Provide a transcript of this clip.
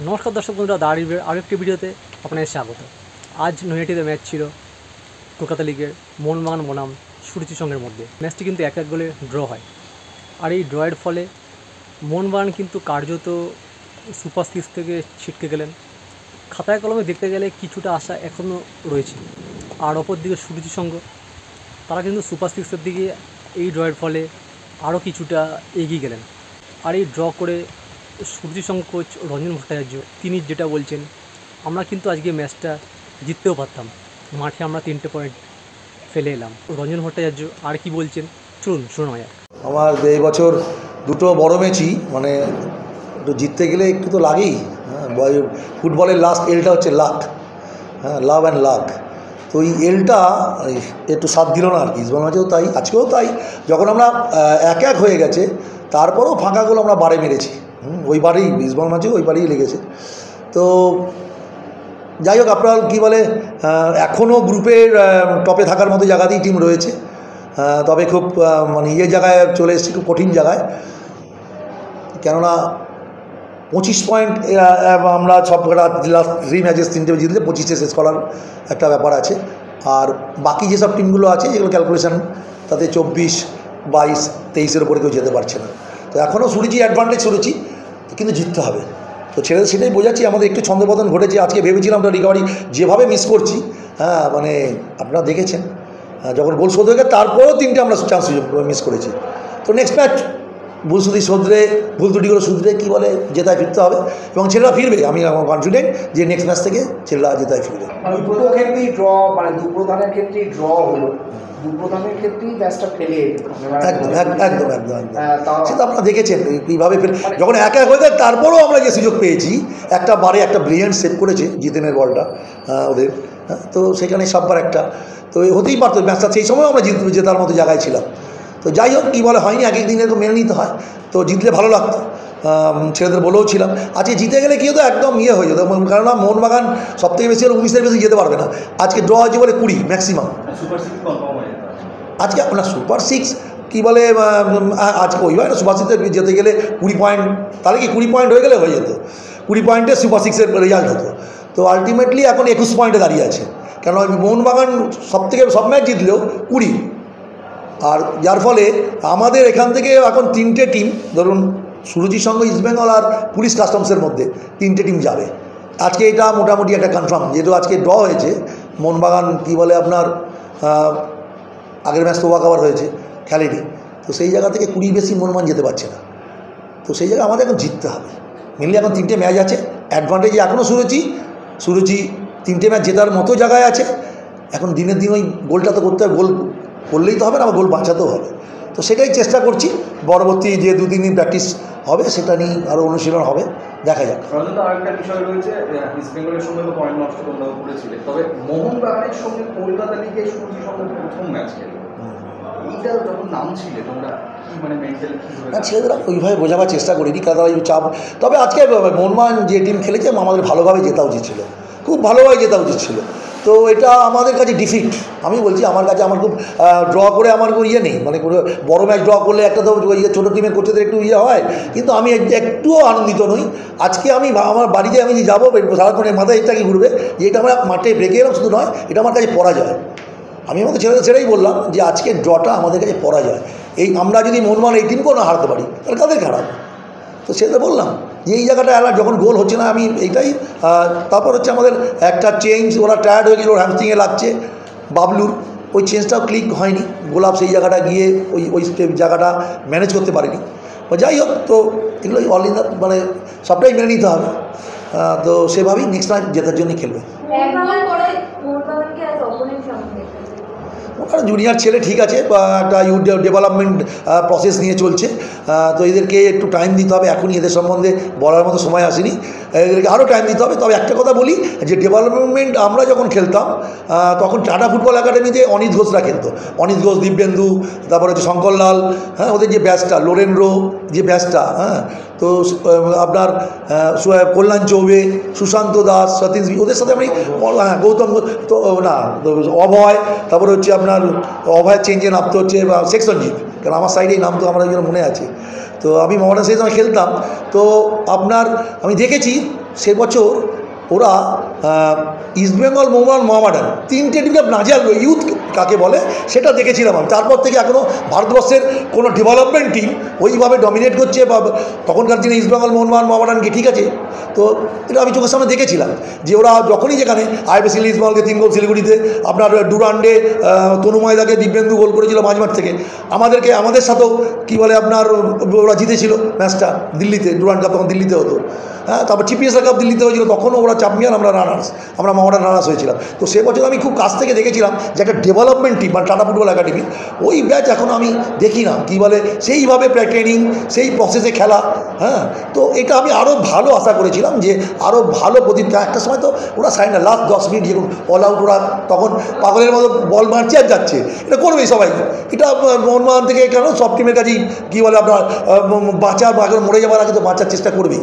নমস্কার দর্শক বন্ধুরা, দাঁড়িয়ে আরেকটি ভিডিওতে আপনাদের স্বাগত। আজ নৈহাটিতে ম্যাচ ছিল কলকাতা লিগের মোহনবাগান বনাম সুরুচি সংঘের মধ্যে। ম্যাচটি কিন্তু 1-1 গোলে ড্র হয়। আর এই ড্রয়ের ফলে মোহনবাগান কিন্তু কার্যত সুপার সিক্স থেকে ছিটকে গেলেন। খাতায় কলমে দেখতে গেলে কিছুটা আশা এখনও রয়েছে। আর অপর দিকে সুরুচি সংঘ, তারা কিন্তু সুপার সিক্সের দিকে এই ড্রয়ের ফলে আরও কিছুটা এগিয়ে গেলেন। আর এই ড্র করে সুরুচি সংঘ কোচ রঞ্জন ভট্টাচার্য তিনি যেটা বলছেন, আমরা কিন্তু আজকে ম্যাচটা জিততেও পারতাম, মাঠে আমরা 3টে পয়েন্ট ফেলে এলাম। রঞ্জন ভট্টাচার্য আর কি বলছেন চলুন শোনা যাক। আমার এই বছর দুটো বড় ম্যাচই মানে একটু জিততে গেলে একটু তো লাগেই। ফুটবলের লাস্ট এলটা হচ্ছে লাক, লাভ অ্যান্ড লাক। তো এই এলটা একটু সাথ দিল না আর কি। ইসবল ম্যাচেও তাই, আজকেও তাই। যখন আমরা 1-1 হয়ে গেছে তারপরেও ফাঁকাগুলো আমরা বারে মেরেছি। ওই বারেই ইসবল ম্যাচেও ওই বারেই লেগেছে। তো যাই হোক, আপনার কী বলে, এখনও গ্রুপের টপে থাকার মতো জায়গাতেই টিম রয়েছে। তবে খুব মানে জায়গায় চলে এসেছি, খুব কঠিন জায়গায়। কেননা 25 পয়েন্ট আমরা সব লাস্ট 3 ম্যাচেস 3টে জিতলে 25-এ শেষ করার একটা ব্যাপার আছে। আর বাকি যেসব টিমগুলো আছে যেগুলো ক্যালকুলেশন, তাতে 24, 22, 23-এর উপরে কেউ যেতে পারছে না। তো এখনও সুরুচি অ্যাডভান্টেজ, সুরুচি কিন্তু জিততে হবে। তো ছেলেদের সেটাই বোঝাচ্ছি, আমাদের একটু ছন্দপতন ঘটেছে। আজকে ভেবেছিলাম তো রিকভারি যেভাবে মিস করছি, মানে আপনারা দেখেছেন যখন গোল শোধ হয়ে গেছে তারপরেও 3টে আমরা চান্স মিস করেছি। তো নেক্সট ম্যাচ ভুল ত্রুটিগুলো শুধরে কী বলে জেতায় ফিরতে হবে এবং ছেলেরা ফিরবে। আমি কনফিডেন্ট যে নেক্সট ম্যাচ থেকে ছেলেরা জেতায় ফিরবে। দুটো ক্ষেত্রেই ড্র, মানে দুপ্রধানের ক্ষেত্রেই ড্র হলো, দুপ্রধানের ক্ষেত্রেই ম্যাচটা ফেলে একদম। সেটা আপনারা দেখেছেন কীভাবে যখন 1-1 হয়ে যায় তারপরেও আমরা যে সুযোগ পেয়েছি, একটা বারে একটা ব্রিলিয়ান্ট সেভ করেছে জিতেনের বলটা ওদের। তো সেখানে সববার একটা, তো হতেই পারতো ম্যাচটা, সেই সময় আমরা জেতার মতো জায়গায় ছিলাম। তো যাই হোক, কী বলে, হয়নি, এক দিন এরকম মেনে নিতে হয়। তো জিতলে ভালো লাগতো, ছেলেদের বলেও ছিলাম। আজকে জিতে গেলে কী হতো, একদম হয়ে যেত। কেননা মোহনবাগান সবথেকে বেশি হলো 19-এর বেশি যেতে পারবে না। আজকে ড্র হয়েছে বলে 20 ম্যাক্সিমাম। আজকে আপনার সুপার সিক্স কী বলে, আজকে ওই হয় না, সুপার সিক্সে যেতে গেলে 20 পয়েন্ট, তাহলে কি 20 পয়েন্ট হয়ে গেলে হয়ে যেত। 20 পয়েন্টে সুপার সিক্সের রেজাল্ট হতো। তো আলটিমেটলি এখন 21 পয়েন্টে দাঁড়িয়ে আছে। কেন মোহনবাগান সব ম্যাচ জিতলেও 20। আর যার ফলে আমাদের এখান থেকে এখন 3টে টিম, ধরুন সুরুচির সঙ্গে ইস্টবেঙ্গল আর পুলিশ কাস্টমসের মধ্যে 3টে টিম যাবে আজকে। এটা মোটামুটি একটা কনফার্ম, যেহেতু আজকে ড্র হয়েছে। মোহনবাগান কী বলে আপনার আগের ম্যাচ তো ওয়াকওভার হয়েছে, খেলেনি। তো সেই জায়গা থেকে 20 বেশি মোহনবাগান যেতে পারছে না। তো সেই জায়গায় আমাদের এখন জিততে হবে। মেনলি এখন 3টে ম্যাচ আছে, অ্যাডভান্টেজে এখনও সুরুচি 3টে ম্যাচ জেতার মতো জায়গায় আছে। এখন দিনের দিন ওই গোলটা তো করতে হবে, গোল করলেই তো হবে না, আবার গোল বাঁচাতেও হবে। তো সেটাই চেষ্টা করছি। পরবর্তী যে 2-3 দিন প্র্যাকটিস হবে সেটা নিয়ে আরও অনুশীলন হবে, দেখা যাক। আরেকটা বিষয় রয়েছে, ইস্টবেঙ্গলের সঙ্গে তো পয়েন্ট নষ্ট করেছিলেন, তবে মোহনবাগানের সঙ্গে কলকাতা লিগে সুরুচির সঙ্গে প্রথম ম্যাচ খেলে এইটা যখন নাম ছিল তোমরা মানে মেন্টাল ছেলেরা ওইভাবে বোঝাবার চেষ্টা করিনি, কারণ তারা চাপ। তবে আজকে মোহনবাগান যে টিম খেলেছে আমাদের ভালোভাবে জেতা উচিত ছিল, খুব ভালোভাবে জেতা উচিত ছিল। তো এটা আমাদের কাছে ডিফিট। আমি বলছি, আমার কাছে আমার খুব ড্র করে আমার কোনো নেই, মানে কোনো বড় ম্যাচ ড্র করলে একটা তো ছোটো টিমের কোচেদের একটু হয়, কিন্তু আমি একটুও আনন্দিত নই। আজকে আমি আমার বাড়িতে আমি যে যাবো, সারাক্ষণের মাথায় এটা কি ঘুরবে যে এটা আমরা মাঠে ব্রেকে এলাম, শুধু নয়, এটা আমার কাছে পরাজয়। আমি আমাদের ছেলেদের সেটাই বললাম যে আজকে ড্রটা আমাদের কাছে পরাজয়। এই আমরা যদি মোহনবাগান এই টিমকেও না হারাতে পারি তাহলে কাদের খারাপ। তো সেটা বললাম যে এই জায়গাটা যখন গোল হচ্ছে না, আমি এইটাই। তারপর হচ্ছে আমাদের একটা চেঞ্জ, ওরা টায়ার্ড হয়ে গেল, ওর হ্যামস্ট্রিংয়ে লাগছে বাবলুর, ওই চেঞ্জটাও ক্লিক হয়নি। গোলাপ সেই জায়গাটা গিয়ে ওই জায়গাটা ম্যানেজ করতে পারেনি। যাই হোক, তো এগুলো অল ইন মানে সবটাই মেনে নিতে হবে। তো সেভাবেই নেক্সট ম্যাচ জেতার জন্যই খেলবে। ওখানে জুনিয়র ছেলে ঠিক আছে, একটা ইউথ ডেভেলপমেন্ট প্রসেস নিয়ে চলছে। তো এদেরকে একটু টাইম দিতে হবে। এখনই এদের সম্বন্ধে বলার মতো সময় আসেনি, এদেরকে আরও টাইম দিতে হবে। তবে একটা কথা বলি যে ডেভেলপমেন্ট আমরা যখন খেলতাম তখন টাটা ফুটবল একাডেমিতে অনিত ঘোষরা খেলতো। অনিত ঘোষ, দিব্যেন্দু, তারপরে হচ্ছে শঙ্করলাল, ওদের যে ব্যাচটা, লোরেনরো যে ব্যাচটা, তো আপনার কল্যাণ চৌবে, সুশান্ত দাস, সতীশ, ওদের সাথে আমি গৌতম তো না, অভয়, তারপরে হচ্ছে আপনার অভয়ের চেঞ্জে নামতে হচ্ছে বা সেকশনজিৎ, কারণ আমার সাইডেই নাম তো আমার একজন মনে আছে। তো আমি মোহামেডান সেই সময় খেলতাম। তো আপনার আমি দেখেছি সে বছর ওরা ইস্টবেঙ্গল, মোহামেডান তিনটে টিমকে নাজিয়াল ইউথ কাকে বলে সেটা দেখেছিলাম আমি। তারপর থেকে এখনও ভারতবর্ষের কোনো ডেভেলপমেন্ট টিম ওইভাবে ডমিনেট করছে বা তখনকার দিনে ইস্টবেঙ্গল, মোহামেডানকে, ঠিক আছে। তো এটা আমি চোখের সামনে দেখেছিলাম যে ওরা যখনই যেখানে আইবিসি ইস্টবেঙ্গলকে 3 গোল, শিলিগুড়িতে আপনার ডুরান্ডে তনু ময়দাকে দিব্যেন্দু গোল করেছিল মাঝমাঠ থেকে, আমাদের সাথেও কী বলে আপনার ওরা জিতেছিল ম্যাচটা দিল্লিতে, ডুরান্ড কাপ তখন দিল্লিতে হতো, হ্যাঁ। তারপর চিপিএসএল কাপ দিল্লিতে হয়েছিল, তখনও ওরা চ্যাম্পিয়ন, আমরা মোহামেডান রানার্স হয়েছিলাম। তো সে বছর আমি খুব কাছ থেকে দেখেছিলাম যে একটা ডেভেলপমেন্ট টিম মানে টাটা ফুটবল একাডেমি, ওই ব্যাচ এখন আমি দেখি না, কী বলে সেইভাবে ট্রেনিং, সেই প্রসেসে খেলা, হ্যাঁ। তো এটা আমি আরও ভালো আশা করেছিলাম যে আরও ভালো একটা সময় তো ওরা সাইড না, লাস্ট 10 মিনিট যেরকম অল আউট, ওরা তখন পাগলের মতো বল মারছে আর যাচ্ছে, এটা করবেই সবাই। এটা মোহনবাগান থেকে কেন সব টিমের কাছেই কী বলে আপনার বাঁচার, মরে যাওয়ার আগে তো বাঁচার চেষ্টা করবেই।